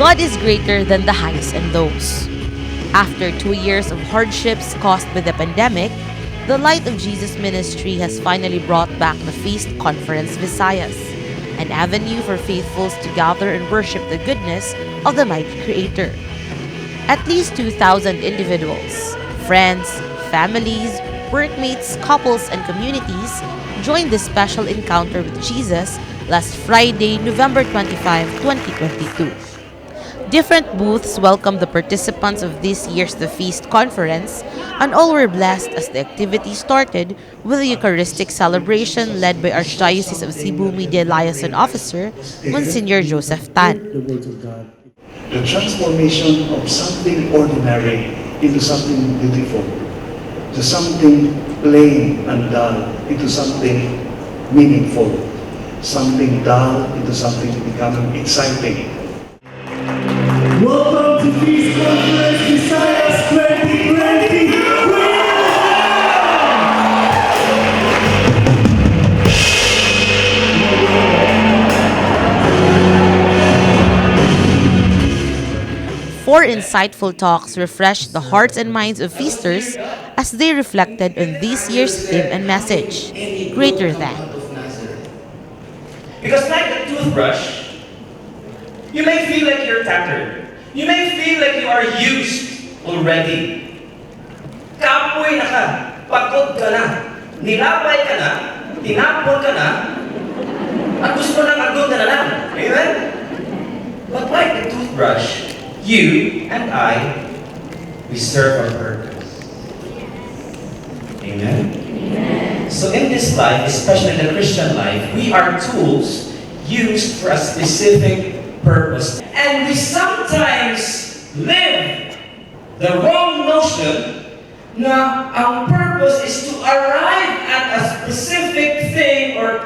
God is greater than the highs and lows. After 2 years of hardships caused by the pandemic, the Light of Jesus ministry has finally brought back the Feast Conference Visayas, an avenue for faithfuls to gather and worship the goodness of the mighty Creator. At least 2,000 individuals, friends, families, workmates, couples, and communities joined this special encounter with Jesus last Friday, November 25, 2022. Different booths welcomed the participants of this year's The Feast Conference, and all were blessed as the activity started with a Eucharistic celebration led by Archdiocese of Cebu Media Liaison Officer, Monsignor Joseph Tan. The transformation of something ordinary into something beautiful, to something plain and dull into something meaningful, something dull into something becoming exciting. Welcome to Feast Conference Visayas 2020! Four insightful talks refreshed the hearts and minds of feasters as they reflected on this year's theme and message, Greater Than. Because like a toothbrush, you may feel like you're tattered. You may feel like you are used already. Kapoy na ka, pagod ka na, nilapay ka na, tinapon ka na, at gusto nang agod ka na lang. Amen? But like a toothbrush, you and I, we serve our purpose. Amen? Amen? So in this life, especially in the Christian life, we are tools used for a specific purpose. And we sometimes live the wrong notion na ang purpose is to arrive at a specific thing or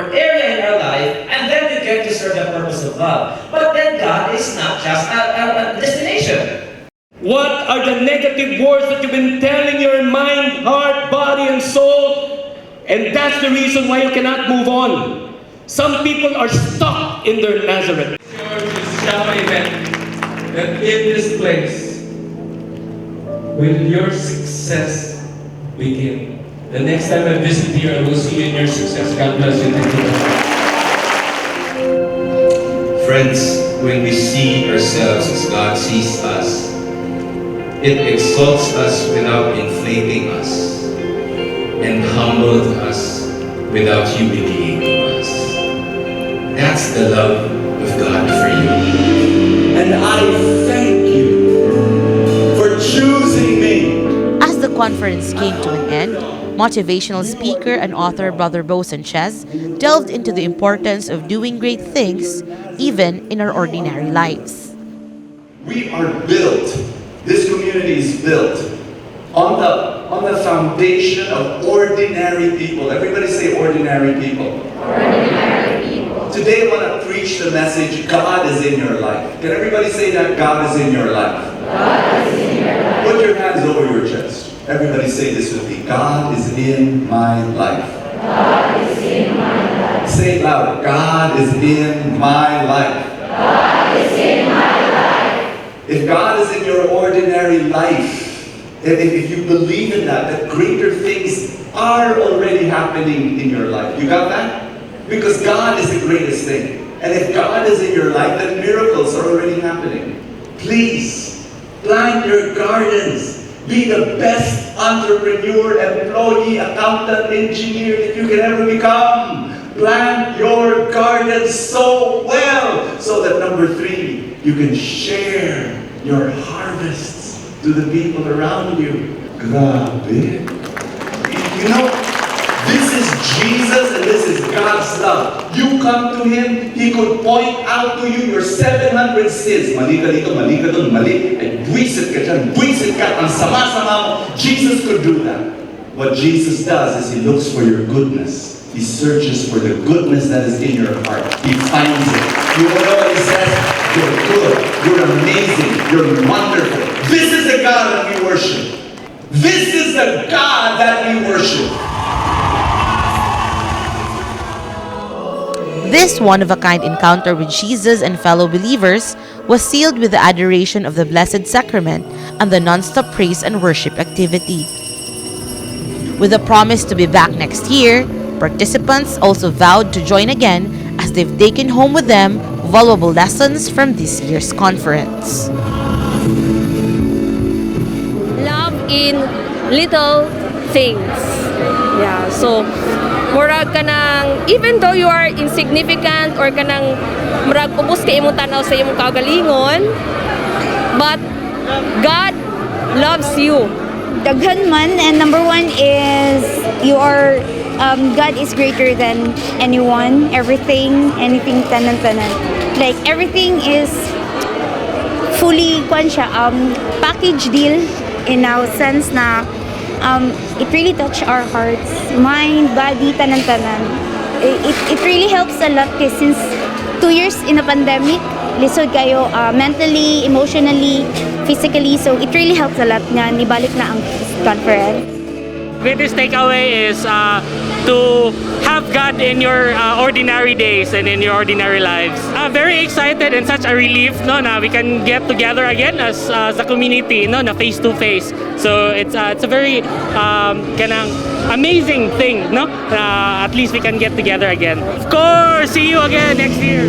area in our life, and then we get to serve the purpose of God. But then God is not just a destination. What are the negative words that you've been telling your mind, heart, body, and soul? And that's the reason why you cannot move on. Some people are stuck in their Nazareth. Shama event that in this place will your success begin. The next time I visit here, I will see you in your success. God bless you. Friends, when we see ourselves as God sees us, it exalts us without inflating us and humbles us without humiliating us. That's the love of God for you. And I thank you for choosing me. As the conference came to an end, motivational speaker and author Brother Bo Sanchez delved into the importance of doing great things even in our ordinary lives. We are built, this community is built on the foundation of ordinary people. Everybody say ordinary people. Ordinary people. Today I want to preach the message, God is in your life. Can everybody say that God is in your life? God is in your life. Put your hands over your chest. Everybody say this with me. God is in my life. God is in my life. Say it loud. God is in my life. God is in my life. If God is in your ordinary life, if you believe in that greater things are already happening in your life. You got that? Because God is the greatest thing. And if God is in your life, then miracles are already happening. Please, plant your gardens. Be the best entrepreneur, employee, accountant, engineer that you can ever become. Plant your gardens so well, so that number 3, you can share your harvests to the people around you. Grabe. You know, this is Jesus and this is God's love. You come to Him, He could point out to you your 700 sins. Mali ka dito, mali ka doon, mali. Ay, buwisit ka dyan, buwisit ka, ang sama-sama mo. Jesus could do that. What Jesus does is He looks for your goodness. He searches for the goodness that is in your heart. He finds it. You know what He says? You're good, you're amazing, you're wonderful. This is the God that we worship. This is the God that we worship. This one-of-a-kind encounter with Jesus and fellow believers was sealed with the adoration of the Blessed Sacrament and the non-stop praise and worship activity. With a promise to be back next year, participants also vowed to join again as they've taken home with them valuable lessons from this year's conference. Love in little things. Yeah, so murag ka nang, even though you are insignificant or ka nang murag ubos ka imong tanaw sa imong kagalingon, but God loves you. Daghan man, and number one is you are God is greater than anyone, anything tanan. Like everything is fully package deal in a sense na it really touch our hearts, mind, body, tanan. It really helps a lot kasi since 2 years in a pandemic, lisod kayo mentally, emotionally, physically, so it really helps a lot nga nibalik na ang conference. Greatest takeaway is to have God in your ordinary days and in your ordinary lives. Very excited and such a relief, no, na we can get together again as a community, no, na face to face. So it's a very kanang amazing thing, no. At least we can get together again. Of course, see you again next year.